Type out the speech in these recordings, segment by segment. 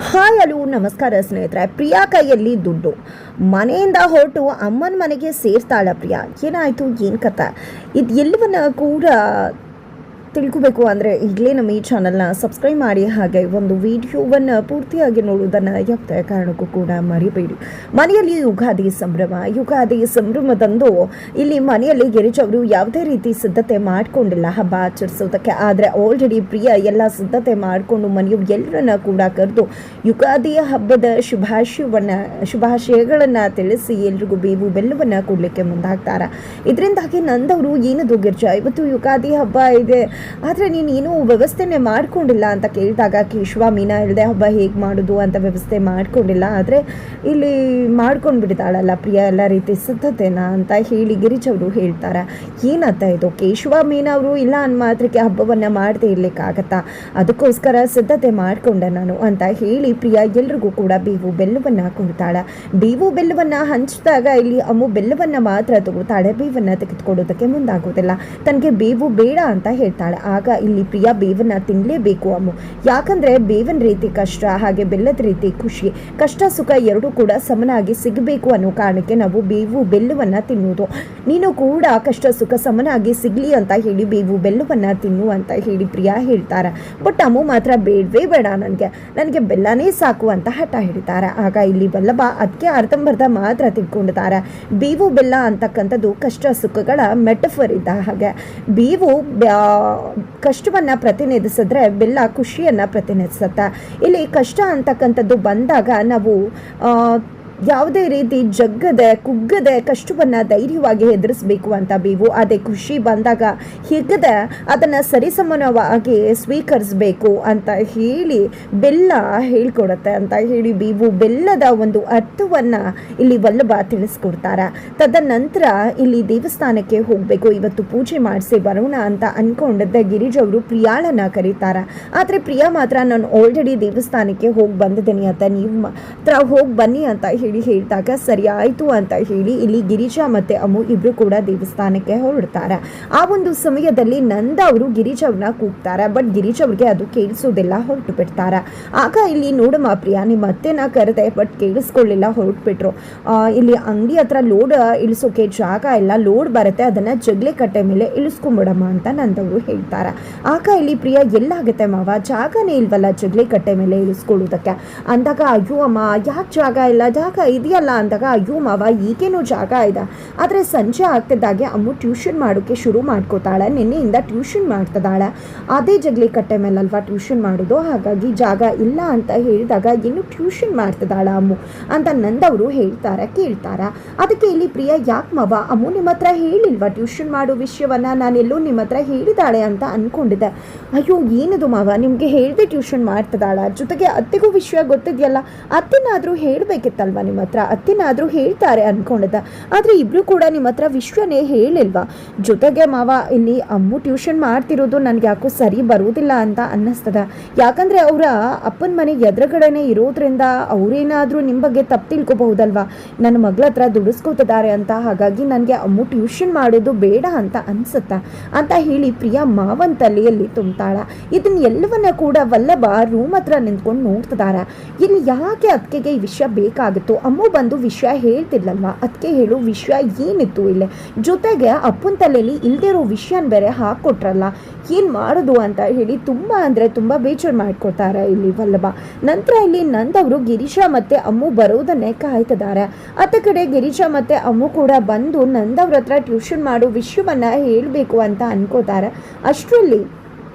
Hi hello ನಮಸ್ಕಾರ ಸ್ನೇಹಿತರೆ. ಪ್ರಿಯಾ ಕೈಯಲ್ಲಿ ದುಡ್ಡು, ಮನೆಯಿಂದ ಹೊರಟು ಅಮ್ಮನ ಮನೆಗೆ ಸೇರ್ತಾಳ ಪ್ರಿಯಾ. ಏನಾಯಿತು, ಏನು ಕಥೆ, ಇದು ಎಲ್ಲವನ್ನ ಕೂಡ ತಿಳ್ಕೋಬೇಕು ಅಂದರೆ ಈಗಲೇ ನಮ್ಮ ಈ ಚಾನಲ್ನ ಸಬ್ಸ್ಕ್ರೈಬ್ ಮಾಡಿ, ಹಾಗೆ ಒಂದು ವಿಡಿಯೋವನ್ನು ಪೂರ್ತಿಯಾಗಿ ನೋಡುವುದನ್ನು ಯಾವುದೇ ಕಾರಣಕ್ಕೂ ಕೂಡ ಮರಿಬೇಡಿ. ಮನೆಯಲ್ಲಿ ಯುಗಾದಿ ಸಂಭ್ರಮದಂದು ಇಲ್ಲಿ ಮನೆಯಲ್ಲಿ ಗಿರಿಜ್ ಅವರು ಯಾವುದೇ ರೀತಿ ಸಿದ್ಧತೆ ಮಾಡಿಕೊಂಡಿಲ್ಲ ಹಬ್ಬ ಆಚರಿಸೋದಕ್ಕೆ. ಆದರೆ ಆಲ್ರೆಡಿ ಪ್ರಿಯಾ ಎಲ್ಲ ಸಿದ್ಧತೆ ಮಾಡಿಕೊಂಡು ಮನೆಯವರು ಎಲ್ಲರನ್ನ ಕೂಡ ಕರೆದು ಯುಗಾದಿ ಹಬ್ಬದ ಶುಭಾಶಯಗಳನ್ನು ತಿಳಿಸಿ ಎಲ್ರಿಗೂ ಬೇವು ಬೆಲ್ಲವನ್ನು ಕೊಡಲಿಕ್ಕೆ ಮುಂದಾಗ್ತಾರೆ. ಇದರಿಂದಾಗಿ ನಂದವರು ಏನದು ಗಿರ್ಜಾ, ಇವತ್ತು ಯುಗಾದಿ ಹಬ್ಬ ಇದೆ, ಆದರೆ ನೀನು ಏನೂ ವ್ಯವಸ್ಥೆನೇ ಮಾಡ್ಕೊಂಡಿಲ್ಲ ಅಂತ ಕೇಳಿದಾಗ ಕೇಶವ ಮೀನಾ ಇಲ್ಲದೆ ಹಬ್ಬ ಹೇಗೆ ಮಾಡೋದು ಅಂತ ವ್ಯವಸ್ಥೆ ಮಾಡ್ಕೊಂಡಿಲ್ಲ, ಆದರೆ ಇಲ್ಲಿ ಮಾಡ್ಕೊಂಡು ಬಿಡ್ತಾಳಲ್ಲ ಪ್ರಿಯಾ ಎಲ್ಲ ರೀತಿ ಸಿದ್ಧತೆನ ಅಂತ ಹೇಳಿ ಗಿರಿಜ್ ಅವರು ಹೇಳ್ತಾರೆ. ಏನಂತ ಇದು, ಕೇಶವ ಮೀನಾ ಅವರು ಇಲ್ಲ ಅನ್ ಮಾತ್ರಕ್ಕೆ ಹಬ್ಬವನ್ನು ಮಾಡದೇ ಇರ್ಲಿಕ್ಕಾಗತ್ತಾ, ಅದಕ್ಕೋಸ್ಕರ ಸಿದ್ಧತೆ ಮಾಡಿಕೊಂಡೆ ನಾನು ಅಂತ ಹೇಳಿ ಪ್ರಿಯಾ ಎಲ್ರಿಗೂ ಕೂಡ ಬೇವು ಬೆಲ್ಲವನ್ನು ಕೊಡ್ತಾಳೆ. ಬೇವು ಬೆಲ್ಲವನ್ನು ಹಂಚಿದಾಗ ಇಲ್ಲಿ ಅಮ್ಮು ಬೆಲ್ಲವನ್ನು ಮಾತ್ರ ತಗೋತಾಳೆ, ಬೇವನ್ನು ತೆಗೆದುಕೊಡೋದಕ್ಕೆ ಮುಂದಾಗೋದಿಲ್ಲ. ತನಗೆ ಬೇವು ಬೇಡ ಅಂತ ಹೇಳ್ತಾಳೆ. ಆಗ ಇಲ್ಲಿ ಪ್ರಿಯಾ ಬೇವನ್ನ ತಿನ್ನಲೇಬೇಕು ಅಮ್ಮು, ಯಾಕಂದ್ರೆ ಬೇವಿನ ರೀತಿ ಕಷ್ಟ, ಹಾಗೆ ಬೆಲ್ಲದ ರೀತಿ ಖುಷಿ, ಕಷ್ಟ ಸುಖ ಎರಡೂ ಕೂಡ ಸಮನಾಗಿ ಸಿಗಬೇಕು ಅನ್ನೋ ಕಾರಣಕ್ಕೆ ನಾವು ಬೇವು ಬೆಲ್ಲವನ್ನ ತಿನ್ನುವುದು. ನೀನು ಕೂಡ ಕಷ್ಟ ಸುಖ ಸಮನಾಗಿ ಸಿಗ್ಲಿ ಅಂತ ಹೇಳಿ ಬೇವು ಬೆಲ್ಲವನ್ನ ತಿನ್ನು ಅಂತ ಹೇಳಿ ಪ್ರಿಯಾ ಹೇಳ್ತಾರೆ. ಬಟ್ ಅಮ್ಮು ಮಾತ್ರ ಬೇಡವೇ ಬೇಡ, ನನಗೆ ಬೆಲ್ಲನೇ ಸಾಕು ಅಂತ ಹಠ ಹಿಡಿತಾರೆ. ಆಗ ಇಲ್ಲಿ ವಲ್ಲಭ ಅದಕ್ಕೆ ಅರ್ಧಂಬರ್ಧ ಮಾತ್ರ ತಿಳ್ಕೊಂಡಿದ್ದಾರೆ. ಬೇವು ಬೆಲ್ಲ ಅಂತಕ್ಕಂಥದ್ದು ಕಷ್ಟ ಸುಖಗಳ ಮೆಟಫರ್ ಇದ್ದ ಹಾಗೆ. ಬೇವು ಕಷ್ಟವನ್ನ ಪ್ರತಿನಿಧಿಸಿದ್ರೆ ಬೆಲ್ಲ ಖುಷಿಯನ್ನ ಪ್ರತಿನಿಧಿಸುತ್ತೆ. ಇಲ್ಲಿ ಕಷ್ಟ ಅಂತಕ್ಕಂಥದ್ದು ಬಂದಾಗ ನಾವು ಯಾವುದೇ ರೀತಿ ಜಗ್ಗದೆ ಕುಗ್ಗದೆ ಕಷ್ಟವನ್ನು ಧೈರ್ಯವಾಗಿ ಎದುರಿಸಬೇಕು ಅಂತ ಬೇವು, ಅದೇ ಖುಷಿ ಬಂದಾಗ ಹಿಗ್ಗದೆ ಅದನ್ನು ಸರಿಸಮಾನವಾಗಿ ಸ್ವೀಕರಿಸಬೇಕು ಅಂತ ಹೇಳಿ ಬೆಲ್ಲ ಹೇಳ್ಕೊಡುತ್ತೆ ಅಂತ ಹೇಳಿ ಬೇವು ಬೆಲ್ಲದ ಒಂದು ಅರ್ಥವನ್ನು ಇಲ್ಲಿ ವಲ್ಲಭ ತಿಳಿಸ್ಕೊಡ್ತಾರೆ. ತದನಂತರ ಇಲ್ಲಿ ದೇವಸ್ಥಾನಕ್ಕೆ ಹೋಗಬೇಕು, ಇವತ್ತು ಪೂಜೆ ಮಾಡಿಸಿ ಬರೋಣ ಅಂತ ಅಂದ್ಕೊಂಡಿದ್ದ ಗಿರಿಜ್ ಅವರು ಪ್ರಿಯಾಳನ್ನು ಕರೀತಾರೆ. ಆದರೆ ಪ್ರಿಯಾ ಮಾತ್ರ ನಾನು ಆಲ್ರೆಡಿ ದೇವಸ್ಥಾನಕ್ಕೆ ಹೋಗಿ ಬಂದಿದ್ದೀನಿ ಅಂತ, ನೀವು ಮಾತ್ರ ಹೋಗಿ ಬನ್ನಿ ಅಂತ ಹೇಳಿದಾಗ ಸರಿ ಆಯಿತು ಅಂತ ಹೇಳಿ ಇಲ್ಲಿ ಗಿರಿಜಾ ಮತ್ತೆ ಅಮ್ಮು ಇಬ್ರು ಕೂಡ ದೇವಸ್ಥಾನಕ್ಕೆ ಹೊರಡ್ತಾರೆ. ಆ ಒಂದು ಸಮಯದಲ್ಲಿ ನಂದ ಅವರು ಗಿರಿಜ್ ಅವ್ರನ್ನ ಕೂಗ್ತಾರೆ. ಬಟ್ ಗಿರಿಜ್ ಅವ್ರಿಗೆ ಅದು ಕೇಳಿಸೋದಿಲ್ಲ, ಹೊರಟು ಬಿಡ್ತಾರೆ. ಆಗ ಇಲ್ಲಿ ನೋಡಮ್ಮ ಪ್ರಿಯಾ, ನಿಮ್ಮ ಅತ್ತೆನ ಕರೆದೆ ಬಟ್ ಕೇಳಿಸ್ಕೊಳ್ಳಿಲ್ಲ, ಹೊರಟ್ಬಿಟ್ರು. ಇಲ್ಲಿ ಅಂಗಡಿ ಹತ್ರ ಲೋಡ್ ಇಳಿಸೋಕೆ ಜಾಗ ಇಲ್ಲ, ಲೋಡ್ ಬರುತ್ತೆ, ಅದನ್ನ ಜಗ್ಲೆ ಕಟ್ಟೆ ಮೇಲೆ ಇಳಿಸ್ಕೊಂಬಿಡಮ್ಮ ಅಂತ ನಂದವರು ಹೇಳ್ತಾರೆ. ಆಗ ಇಲ್ಲಿ ಪ್ರಿಯಾ ಎಲ್ಲಾಗುತ್ತೆ ಮಾವ, ಜಾಗನೇ ಇಲ್ವಲ್ಲ ಜಗ್ಲೆ ಕಟ್ಟೆ ಮೇಲೆ ಇಳಿಸ್ಕೊಳ್ಳೋದಕ್ಕೆ ಅಂದಾಗ, ಅಯ್ಯೋ ಅಮ್ಮ ಯಾಕೆ ಜಾಗ ಇಲ್ಲ, ಜಾಗ ಇದೆಯಲ್ಲ ಅಂದಾಗ, ಅಯ್ಯೋ ಮಾವ ಈಗೇನೋ ಜಾಗ ಇದೆ, ಆದರೆ ಸಂಜೆ ಆಗ್ತಿದ್ದಾಗೆ ಅಮ್ಮು ಟ್ಯೂಷನ್ ಮಾಡೋಕ್ಕೆ ಶುರು ಮಾಡ್ಕೋತಾಳೆ, ನಿನ್ನೆಯಿಂದ ಟ್ಯೂಷನ್ ಮಾಡ್ತಿದ್ದಾಳೆ, ಅದೇ ಜಗ್ಲಿ ಕಟ್ಟೆ ಮೇಲಲ್ವಾ ಟ್ಯೂಷನ್ ಮಾಡೋದು, ಹಾಗಾಗಿ ಜಾಗ ಇಲ್ಲ ಅಂತ ಹೇಳಿದಾಗ ಇನ್ನು ಟ್ಯೂಷನ್ ಮಾಡ್ತಿದ್ದಾಳ ಅಮ್ಮು ಅಂತ ನಂದವರು ಕೇಳ್ತಾರೆ. ಅದಕ್ಕೆ ಇಲ್ಲಿ ಪ್ರಿಯಾ, ಯಾಕೆ ಮಾವ ಅಮ್ಮು ನಿಮ್ಮ ಹತ್ರ ಹೇಳಿಲ್ವಾ ಟ್ಯೂಷನ್ ಮಾಡೋ ವಿಷಯವನ್ನ, ನಾನೆಲ್ಲೋ ನಿಮ್ಮ ಹತ್ರ ಹೇಳಿದಾಳೆ ಅಂತ ಅನ್ಕೊಂಡಿದ್ದೆ. ಅಯ್ಯೋ ಏನದು ಮಾವ, ನಿಮಗೆ ಹೇಳ್ದೆ ಟ್ಯೂಷನ್ ಮಾಡ್ತಿದ್ದಾಳ, ಜೊತೆಗೆ ಅತ್ತೆಗೂ ವಿಷಯ ಗೊತ್ತಿದೆಯಲ್ಲ, ಅತ್ತೆನಾದರೂ ಹೇಳಬೇಕಿತ್ತಲ್ವ ನಿಮ್ಮ ಹತ್ರ, ಅತ್ತೆನಾದರೂ ಹೇಳ್ತಾರೆ ಅನ್ಕೊಂಡಿದ್ದ, ಆದರೆ ಇಬ್ರು ಕೂಡ ನಿಮ್ಮ ಹತ್ರ ವಿಶ್ವನೇ ಹೇಳಿಲ್ವಾ. ಜೊತೆಗೆ ಮಾವ ಇಲ್ಲಿ ಅಮ್ಮು ಟ್ಯೂಷನ್ ಮಾಡ್ತಿರೋದು ನನಗೆ ಯಾಕೋ ಸರಿ ಬರೋದಿಲ್ಲ ಅಂತ ಅನ್ನಿಸ್ತದ, ಯಾಕಂದರೆ ಅವರ ಅಪ್ಪನ ಮನೆ ಎದುರುಗಡೆನೆ ಇರೋದ್ರಿಂದ ಅವರೇನಾದರೂ ನಿಮ್ಮ ಬಗ್ಗೆ ತಪ್ಪು ತಿಳ್ಕೊಬಹುದಲ್ವಾ, ನನ್ನ ಮಗಳ ಹತ್ರ ದುಡಿಸ್ಕೋತಿದ್ದಾರೆ ಅಂತ, ಹಾಗಾಗಿ ನನಗೆ ಅಮ್ಮು ಟ್ಯೂಷನ್ ಮಾಡೋದು ಬೇಡ ಅಂತ ಅನ್ಸುತ್ತಾ ಅಂತ ಹೇಳಿ ಪ್ರಿಯಾ ಮಾವನ್ ತಲೆಯಲ್ಲಿ ತುಂಬ್ತಾಳ. ಇದನ್ನ ಎಲ್ಲವನ್ನ ಕೂಡ ವಲ್ಲಭ ರೂಮ್ ಹತ್ರ ನಿಂತ್ಕೊಂಡು ನೋಡ್ತಿದ್ದಾರೆ. ಇಲ್ಲಿ ಯಾಕೆ ಅದಕ್ಕೆ ಈ ವಿಷಯ ಬೇಕಾಗಿತ್ತು, ಅಮ್ಮು ಬಂದು ವಿಷಯ ಹೇಳ್ತಿರ್ಲಲ್ವಾ, ಅದಕ್ಕೆ ಹೇಳು ವಿಷಯ ಏನಿತ್ತು ಇಲ್ಲಿ, ಜೊತೆಗೆ ಅಪ್ಪನ ತಲೆಯಲ್ಲಿ ಇಲ್ದಿರೋ ವಿಷಯನ ಬೇರೆ ಹಾಕ್ಕೊಟ್ರಲ್ಲ, ಏನು ಮಾಡೋದು ಅಂತ ಹೇಳಿ ತುಂಬ ಅಂದರೆ ತುಂಬ ಬೇಜಾರು ಮಾಡ್ಕೊತಾರೆ ಇಲ್ಲಿ ವಲ್ಲಭ. ನಂತರ ಇಲ್ಲಿ ನಂದವರು ಗಿರೀಶಾ ಮತ್ತೆ ಅಮ್ಮು ಬರೋದನ್ನೇ ಕಾಯ್ತಿದ್ದಾರೆ. ಅತ್ತ ಕಡೆ ಗಿರೀಶಾ ಮತ್ತೆ ಅಮ್ಮು ಕೂಡ ಬಂದು ನಂದವ್ರ ಹತ್ರ ಟ್ಯೂಷನ್ ಮಾಡೋ ವಿಷಯವನ್ನ ಹೇಳಬೇಕು ಅಂತ ಅನ್ಕೋತಾರೆ. ಅಷ್ಟರಲ್ಲಿ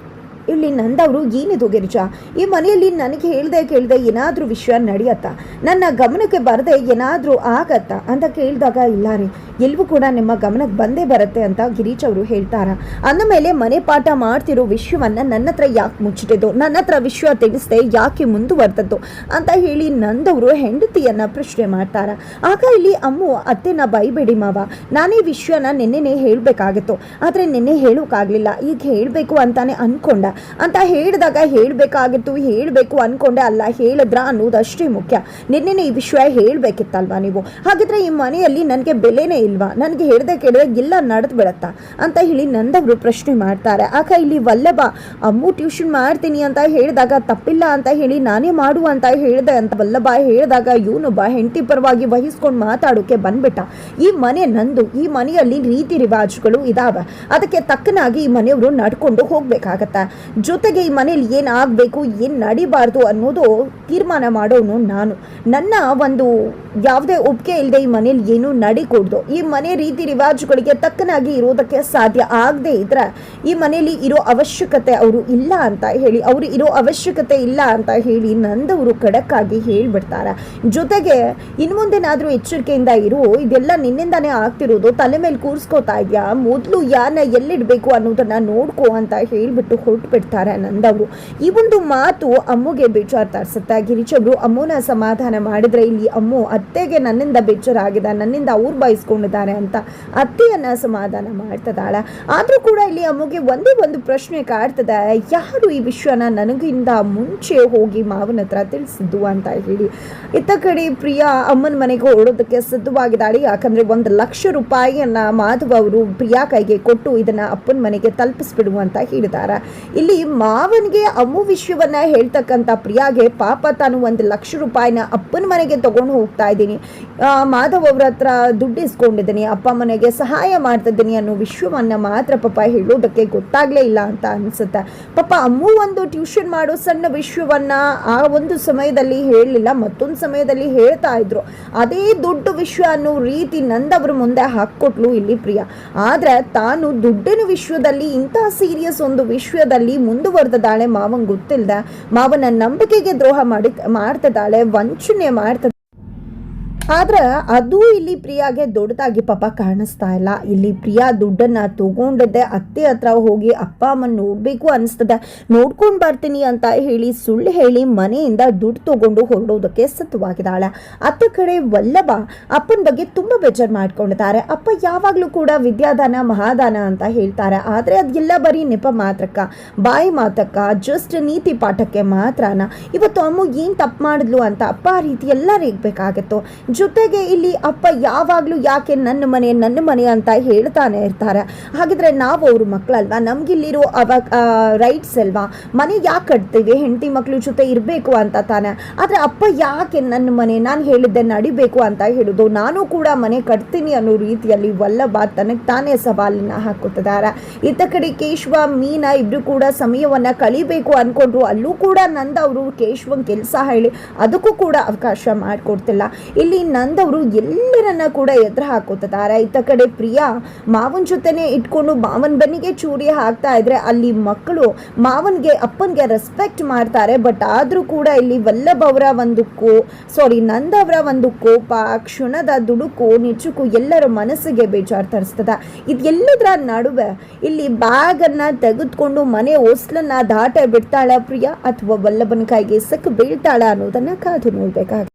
ಇಲ್ಲಿ ನಂದವರು, ಏನಿದು ಗಿರಿಜಾ, ಈ ಮನೆಯಲ್ಲಿ ನನಗೆ ಕೇಳ್ದೆ ಏನಾದರೂ ವಿಷಯ ನಡೆಯತ್ತಾ, ನನ್ನ ಗಮನಕ್ಕೆ ಬರದೆ ಏನಾದರೂ ಆಗತ್ತಾ ಅಂತ ಕೇಳಿದಾಗ, ಇಲ್ಲ ರೀ ಎಲ್ಲವೂ ಕೂಡ ನಿಮ್ಮ ಗಮನಕ್ಕೆ ಬಂದೇ ಬರುತ್ತೆ ಅಂತ ಗಿರೀಶ್ ಅವರು ಹೇಳ್ತಾರೆ. ಅಂದ ಮೇಲೆ ಮನೆ ಪಾಠ ಮಾಡ್ತಿರೋ ವಿಷಯವನ್ನು ನನ್ನ ಹತ್ರ ಯಾಕೆ ಮುಚ್ಚಿಟ್ಟಿದ್ದು, ನನ್ನ ಹತ್ರ ವಿಷಯ ತಿಳಿಸ್ದೆ ಯಾಕೆ ಮುಂದುವರೆದದ್ದು ಅಂತ ಹೇಳಿ ನಂದವರು ಹೆಂಡತಿಯನ್ನು ಪ್ರಶ್ನೆ ಮಾಡ್ತಾರೆ. ಆಗ ಇಲ್ಲಿ ಅಮ್ಮು, ಅತ್ತೆನ ಬೈಬೇಡಿ ಮಾವ, ನಾನೇ ವಿಷಯನ ನಿನ್ನೆನೇ ಹೇಳಬೇಕಾಗಿತ್ತು, ಆದರೆ ನಿನ್ನೆ ಹೇಳೋಕ್ಕಾಗಲಿಲ್ಲ, ಈಗ ಹೇಳಬೇಕು ಅಂತಾನೆ ಅಂದ್ಕೊಂಡ, ಅಂತ ಹೇಳಿದಾಗ ಹೇಳಬೇಕು ಅನ್ಕೊಂಡೆ, ಅಲ್ಲ ಹೇಳಿದ್ರ ಅನ್ನೋದಷ್ಟೇ ಮುಖ್ಯ. ನಿನ್ನೆ ಈ ವಿಷಯ ಹೇಳಬೇಕಿತ್ತಲ್ವಾ ನೀವು? ಹಾಗಿದ್ರೆ ಈ ಮನೆಯಲ್ಲಿ ನನಗೆ ಬೆಲೆನೇ ಇಲ್ವಾ? ನನಗೆ ಹೇಳ್ದೆ ಕೇಳಿದ್ರೆ ಎಲ್ಲ ನಡೆದು ಬಿಡತ್ತಾ ಅಂತ ಹೇಳಿ ನಂದವರು ಪ್ರಶ್ನೆ ಮಾಡ್ತಾರೆ. ಆಗ ಇಲ್ಲಿ ವಲ್ಲಭ ಅಮ್ಮು ಟ್ಯೂಷನ್ ಮಾಡ್ತೀನಿ ಅಂತ ಹೇಳಿದಾಗ ತಪ್ಪಿಲ್ಲ ಅಂತ ಹೇಳಿ ನಾನೇ ಮಾಡು ಅಂತ ಹೇಳಿದೆ ಅಂತ ವಲ್ಲಭ ಹೇಳಿದಾಗ ಇವನೊಬ್ಬ ಹೆಂಡತಿ ಪರವಾಗಿ ವಹಿಸ್ಕೊಂಡು ಮಾತಾಡೋಕೆ ಬಂದ್ಬಿಟ್ಟ. ಈ ಮನೆ ನಂದು, ಈ ಮನೆಯಲ್ಲಿ ರೀತಿ ರಿವಾಜುಗಳು ಇದಾವೆ, ಅದಕ್ಕೆ ತಕ್ಕನಾಗಿ ಈ ಮನೆಯವರು ನಡ್ಕೊಂಡು ಹೋಗ್ಬೇಕಾಗತ್ತೆ. ಜೊತೆಗೆ ಈ ಮನೇಲಿ ಏನಾಗಬೇಕು ಏನು ನಡಿಬಾರ್ದು ಅನ್ನೋದು ತೀರ್ಮಾನ ಮಾಡೋನು ನಾನು. ನನ್ನ ಒಂದು ಯಾವುದೇ ಒಪ್ಪಿಗೆ ಇಲ್ಲದೆ ಈ ಮನೇಲಿ ಏನು ನಡಿಕೊಡ್ದು. ಈ ಮನೆ ರೀತಿ ರಿವಾಜುಗಳಿಗೆ ತಕ್ಕನಾಗಿ ಇರೋದಕ್ಕೆ ಸಾಧ್ಯ ಆಗದೆ ಇದ್ರೆ ಈ ಮನೆಯಲ್ಲಿ ಇರೋ ಅವಶ್ಯಕತೆ ಅವರು ಇಲ್ಲ ಅಂತ ಹೇಳಿ ನಂದವರು ಖಡಕ್ಕಾಗಿ ಹೇಳ್ಬಿಡ್ತಾರೆ. ಜೊತೆಗೆ ಇನ್ನು ಮುಂದೆನಾದ್ರೂ ಎಚ್ಚರಿಕೆಯಿಂದ ಇರು, ಇದೆಲ್ಲ ನಿನ್ನಿಂದಾನೇ ಆಗ್ತಿರೋದು, ತಲೆ ಮೇಲೆ ಕೂರಿಸ್ಕೋತಾ ಇದೆಯಾ, ಮೊದಲು ಯಾರನ್ನ ಎಲ್ಲಿಡ್ಬೇಕು ಅನ್ನೋದನ್ನ ನೋಡ್ಕೋ ಅಂತ ಹೇಳ್ಬಿಟ್ಟು ಹೊರಟು ಬಿಡ್ತಾರೆ ನಂದವರು. ಈ ಒಂದು ಮಾತು ಅಮ್ಮುಗೆ ಬೇಜಾರು ತರಿಸುತ್ತೆ. ಗಿರಿಜವರು ಅಮ್ಮನ ಸಮಾಧಾನ ಮಾಡಿದ್ರೆ ಇಲ್ಲಿ ಅಮ್ಮು ಅತ್ತೆಗೆ ನನ್ನಿಂದ ಬೇಜಾರಾಗಿದೆ, ನನ್ನಿಂದ ಅವ್ರು ಬಯಸ್ಕೊಂಡಿದ್ದಾರೆ ಅಂತ ಅತ್ತೆಯನ್ನ ಸಮಾಧಾನ ಮಾಡ್ತದಾಳ. ಆದ್ರೂ ಕೂಡ ಇಲ್ಲಿ ಅಮ್ಮಗೆ ಒಂದೇ ಒಂದು ಪ್ರಶ್ನೆ ಕಾಡ್ತದೆ, ಯಾರು ಈ ವಿಷಯನ ನನಗಿಂತ ಮುಂಚೆ ಹೋಗಿ ಮಾವನ ಹತ್ರ ತಿಳಿಸಿದ್ದು ಅಂತ ಹೇಳಿ. ಇತ್ತ ಕಡೆ ಪ್ರಿಯಾ ಅಮ್ಮನ ಮನೆಗೆ ಹೊರಡೋದಕ್ಕೆ ಸಿದ್ಧವಾಗಿದ್ದಾಳೆ. ಯಾಕಂದ್ರೆ 1,00,000 ರೂಪಾಯಿಯನ್ನ ಮಾಧವ್ ಅವರು ಪ್ರಿಯಾ ಕೈಗೆ ಕೊಟ್ಟು ಇದನ್ನ ಅಪ್ಪನ ಮನೆಗೆ ತಲುಪಿಸ್ಬಿಡು ಅಂತ ಹೇಳಿದ್ದಾರೆ. ಇಲ್ಲಿ ಮಾವನಿಗೆ ಅಮ್ಮು ವಿಷಯವನ್ನ ಹೇಳ್ತಕ್ಕಂಥ ಪ್ರಿಯಾಗೆ ಪಾಪ ತಾನು 1,00,000 ರೂಪಾಯಿನ ಅಪ್ಪನ ಮನೆಗೆ ತಗೊಂಡು ಹೋಗ್ತಾ ಇದ್ದೀನಿ, ಮಾಧವ್ ಅವ್ರ ಹತ್ರ ದುಡ್ಡು ಇಸ್ಕೊಂಡಿದ್ದೀನಿ, ಅಪ್ಪ ಮನೆಗೆ ಸಹಾಯ ಮಾಡ್ತಿದ್ದೀನಿ ಅನ್ನೋ ವಿಷಯವನ್ನ ಮಾತ್ರ ಪಾಪ ಹೇಳೋದಕ್ಕೆ ಗೊತ್ತಾಗ್ಲೇ ಇಲ್ಲ ಅಂತ ಅನ್ಸುತ್ತೆ. ಪಾಪ ಅಮ್ಮು ಒಂದು ಟ್ಯೂಷನ್ ಮಾಡೋ ಸಣ್ಣ ವಿಷಯವನ್ನ ಆ ಒಂದು ಸಮಯದಲ್ಲಿ ಹೇಳಲಿಲ್ಲ, ಮತ್ತೊಂದು ಸಮಯದಲ್ಲಿ ಹೇಳ್ತಾ ಇದ್ರು. ಅದೇ ದೊಡ್ಡ ವಿಷಯ ಅನ್ನೋ ರೀತಿ ನಂದವ್ರ ಮುಂದೆ ಹಾಕ್ಕೊಟ್ಲು ಇಲ್ಲಿ ಪ್ರಿಯಾ. ಆದ್ರೆ ತಾನು ದುಡ್ಡಿನ ವಿಷಯದಲ್ಲಿ ಇಂತಹ ಸೀರಿಯಸ್ ಒಂದು ವಿಷಯದಲ್ಲಿ ಮುಂದುವರೆದಾಳೆ. ಮಾವನ್ ಗೊತ್ತಿಲ್ಲದೆ ಮಾವನ ನಂಬಿಕೆಗೆ ದ್ರೋಹ ಮಾಡ್ತಿದ್ದಾಳೆ, ವಂಚನೆ ಮಾಡ್ತಿದ್ದಾಳೆ. ಆದ್ರೆ ಅದು ಇಲ್ಲಿ ಪ್ರಿಯಾಗೆ ದೊಡ್ಡದಾಗಿ ಪಾಪ ಕಾಣಿಸ್ತಾ ಇಲ್ಲ. ಇಲ್ಲಿ ಪ್ರಿಯಾ ದುಡ್ಡನ್ನ ತಗೊಂಡದ್ದೆ ಅತ್ತೆ ಹತ್ರ ಹೋಗಿ ಅಪ್ಪ ಅಮ್ಮನ ನೋಡ್ಬೇಕು ಅನಿಸ್ತದೆ, ನೋಡ್ಕೊಂಡು ಬರ್ತೀನಿ ಅಂತ ಹೇಳಿ ಸುಳ್ಳು ಹೇಳಿ ಮನೆಯಿಂದ ದುಡ್ಡು ತಗೊಂಡು ಹೊರಡೋದಕ್ಕೆ ಸಿದ್ಧವಾಗಿದ್ದಾಳೆ. ಅತ್ತ ಕಡೆ ವಲ್ಲಭ ಅಪ್ಪನ ಬಗ್ಗೆ ತುಂಬಾ ಬೇಜಾರು ಮಾಡ್ಕೊಂಡಿದ್ದಾರೆ. ಅಪ್ಪ ಯಾವಾಗ್ಲೂ ಕೂಡ ವಿದ್ಯಾದಾನ ಮಹಾದಾನ ಅಂತ ಹೇಳ್ತಾರೆ, ಆದ್ರೆ ಅದೆಲ್ಲ ಬರೀ ನೆಪ ಮಾತ್ರಕ್ಕ, ಬಾಯಿ ಮಾತಕ್ಕ, ಜಸ್ಟ್ ನೀತಿ ಪಾಠಕ್ಕೆ ಮಾತ್ರನ. ಇವತ್ತು ಅಮ್ಮ ಏನ್ ತಪ್ಪು ಮಾಡಿದ್ಲು ಅಂತ ಅಪ್ಪ ಆ ರೀತಿ ಎಲ್ಲ ರೇಗ್ಬೇಕಾಗತ್ತು. ಜೊತೆಗೆ ಇಲ್ಲಿ ಅಪ್ಪ ಯಾವಾಗ್ಲೂ ಯಾಕೆ ನನ್ನ ಮನೆ ಅಂತ ಹೇಳ್ತಾನೆ ಇರ್ತಾರೆ. ಹಾಗಿದ್ರೆ ನಾವು ಅವ್ರ ಮಕ್ಕಳಲ್ವಾ, ನಮ್ಗಿಲ್ಲಿರೋ ರೈಟ್ಸ್ ಅಲ್ವಾ, ಮನೆ ಯಾಕೆ ಕಟ್ತೀವಿ, ಹೆಂಡತಿ ಮಕ್ಳ ಜೊತೆ ಇರಬೇಕು ಅಂತ ತಾನೆ. ಆದ್ರೆ ಅಪ್ಪ ಯಾಕೆ ನನ್ನ ಮನೆ, ನಾನು ಹೇಳಿದ್ದೆ ನಡಿಬೇಕು ಅಂತ ಹೇಳುದು, ನಾನು ಕೂಡ ಮನೆ ಕಟ್ತೀನಿ ಅನ್ನೋ ರೀತಿಯಲ್ಲಿ ವಲ್ಲಭ ತನಗೆ ತಾನೇ ಸವಾಲನ್ನ ಹಾಕುತ್ತಿದ್ದಾರೆ. ಇತ್ತ ಕಡೆ ಕೇಶವ ಮೀನಾ ಇಬ್ರು ಕೂಡ ಸಮಯವನ್ನ ಕಳಿಬೇಕು ಅನ್ಕೊಂಡ್ರು. ಅಲ್ಲೂ ಕೂಡ ನಂದ ಅವರು ಕೇಶವನ್ ಕೆಲಸ ಹೇಳಿ ಅದಕ್ಕೂ ಕೂಡ ಅವಕಾಶ ಮಾಡಿಕೊಡ್ತಿಲ್ಲ. ಇಲ್ಲಿ ನಂದವರು ಎಲ್ಲರನ್ನ ಕೂಡ ಎದುರು ಹಾಕೋತಿದ್ದಾರೆ. ಇತ್ತ ಕಡೆ ಪ್ರಿಯಾ ಮಾವನ ಜೊತೆನೆ ಇಟ್ಕೊಂಡು ಮಾವನ ಬೆನ್ನಿಗೆ ಚೂರಿ ಹಾಕ್ತಾ ಇದ್ರೆ ಅಲ್ಲಿ ಮಕ್ಕಳು ಮಾವನ್ಗೆ ಅಪ್ಪನ್ಗೆ ರೆಸ್ಪೆಕ್ಟ್ ಮಾಡ್ತಾರೆ. ಬಟ್ ಆದ್ರೂ ಕೂಡ ಇಲ್ಲಿ ವಲ್ಲಭ ಅವರ ಒಂದು ನಂದವರ ಒಂದು ಕೋಪ, ಕ್ಷಣದ ದುಡುಕು ನಿಜಕ್ಕೂ ಎಲ್ಲರ ಮನಸ್ಸಿಗೆ ಬೇಜಾರು ತರಿಸ್ತದ. ಇದೆಲ್ಲದರ ನಡುವೆ ಇಲ್ಲಿ ಬ್ಯಾಗ್ ಅನ್ನ ತೆಗೆದುಕೊಂಡು ಮನೆ ಹೊಸ್ಲನ್ನ ದಾಟ ಬಿಡ್ತಾಳ ಪ್ರಿಯಾ, ಅಥವಾ ವಲ್ಲಭನ ಕೈಗೆ ಸಿಕ್ಕ ಬೀಳ್ತಾಳ ಅನ್ನೋದನ್ನ ಕಾದು ನೋಡ್ಬೇಕಾಗ.